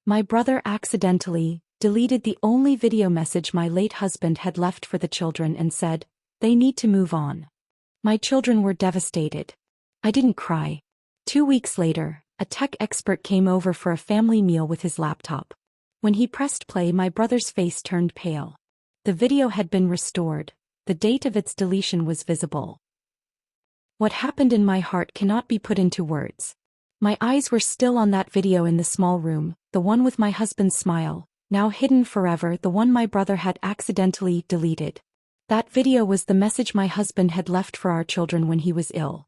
My brother accidentally deleted the only video message my late husband had left for the children and said, "They need to move on." My children were devastated. I didn't cry. 2 weeks later, a tech expert came over for a family meal with his laptop. When he pressed play, my brother's face turned pale. The video had been restored. The date of its deletion was visible. What happened in my heart cannot be put into words. My eyes were still on that video in the small room, the one with my husband's smile, now hidden forever, the one my brother had accidentally deleted. That video was the message my husband had left for our children when he was ill.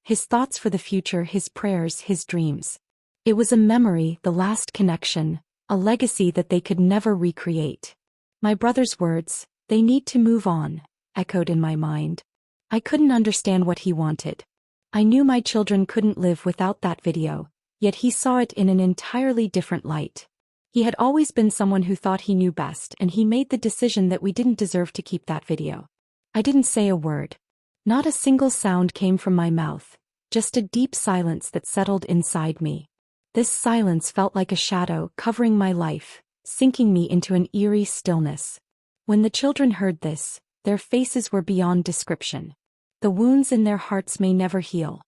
His thoughts for the future, his prayers, his dreams. It was a memory, the last connection, a legacy that they could never recreate. My brother's words, "They need to move on," echoed in my mind. I couldn't understand what he wanted. I knew my children couldn't live without that video, yet he saw it in an entirely different light. He had always been someone who thought he knew best, and he made the decision that we didn't deserve to keep that video. I didn't say a word. Not a single sound came from my mouth, just a deep silence that settled inside me. This silence felt like a shadow covering my life, sinking me into an eerie stillness. When the children heard this, their faces were beyond description. The wounds in their hearts may never heal.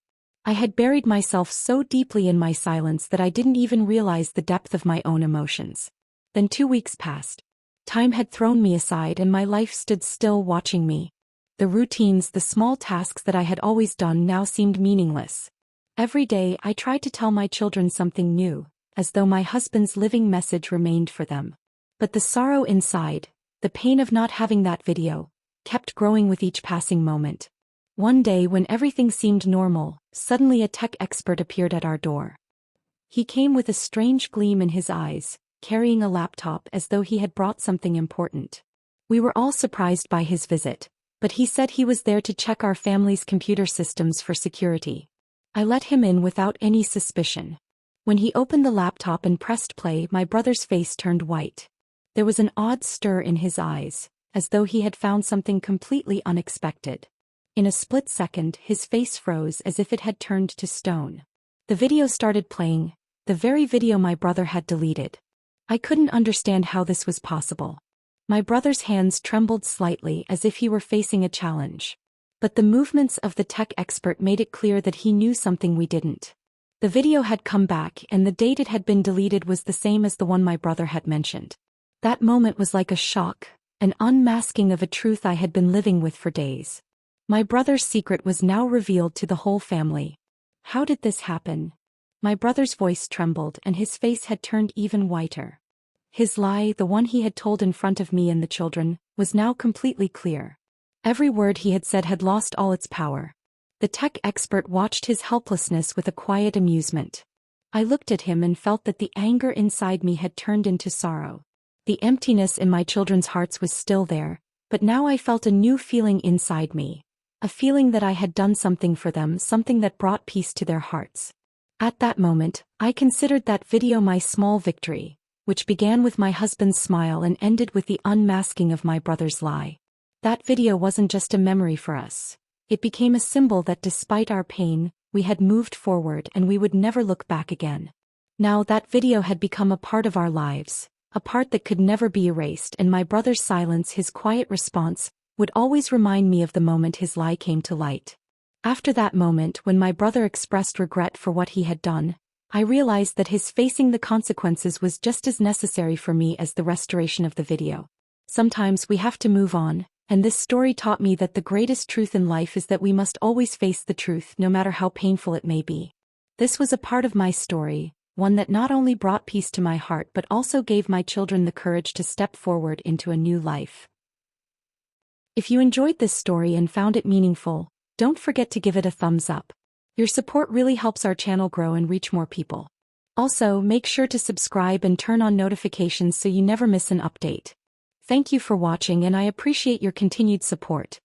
I had buried myself so deeply in my silence that I didn't even realize the depth of my own emotions. Then 2 weeks passed. Time had thrown me aside and my life stood still watching me. The routines, the small tasks that I had always done now seemed meaningless. Every day I tried to tell my children something new, as though my husband's living message remained for them. But the sorrow inside, the pain of not having that video, kept growing with each passing moment. One day when everything seemed normal, suddenly a tech expert appeared at our door. He came with a strange gleam in his eyes, carrying a laptop as though he had brought something important. We were all surprised by his visit, but he said he was there to check our family's computer systems for security. I let him in without any suspicion. When he opened the laptop and pressed play, my brother's face turned white. There was an odd stir in his eyes, as though he had found something completely unexpected. In a split second, his face froze as if it had turned to stone. The video started playing, the very video my brother had deleted. I couldn't understand how this was possible. My brother's hands trembled slightly as if he were facing a challenge. But the movements of the tech expert made it clear that he knew something we didn't. The video had come back and the date it had been deleted was the same as the one my brother had mentioned. That moment was like a shock, an unmasking of a truth I had been living with for days. My brother's secret was now revealed to the whole family. How did this happen? My brother's voice trembled and his face had turned even whiter. His lie, the one he had told in front of me and the children, was now completely clear. Every word he had said had lost all its power. The tech expert watched his helplessness with a quiet amusement. I looked at him and felt that the anger inside me had turned into sorrow. The emptiness in my children's hearts was still there, but now I felt a new feeling inside me. A feeling that I had done something for them, something that brought peace to their hearts. At that moment, I considered that video my small victory, which began with my husband's smile and ended with the unmasking of my brother's lie. That video wasn't just a memory for us. It became a symbol that despite our pain, we had moved forward and we would never look back again. Now that video had become a part of our lives, a part that could never be erased, and my brother's silence, his quiet response, would always remind me of the moment his lie came to light. After that moment, when my brother expressed regret for what he had done, I realized that his facing the consequences was just as necessary for me as the restoration of the video. Sometimes we have to move on, and this story taught me that the greatest truth in life is that we must always face the truth, no matter how painful it may be. This was a part of my story, one that not only brought peace to my heart but also gave my children the courage to step forward into a new life. If you enjoyed this story and found it meaningful, don't forget to give it a thumbs up. Your support really helps our channel grow and reach more people. Also, make sure to subscribe and turn on notifications so you never miss an update. Thank you for watching and I appreciate your continued support.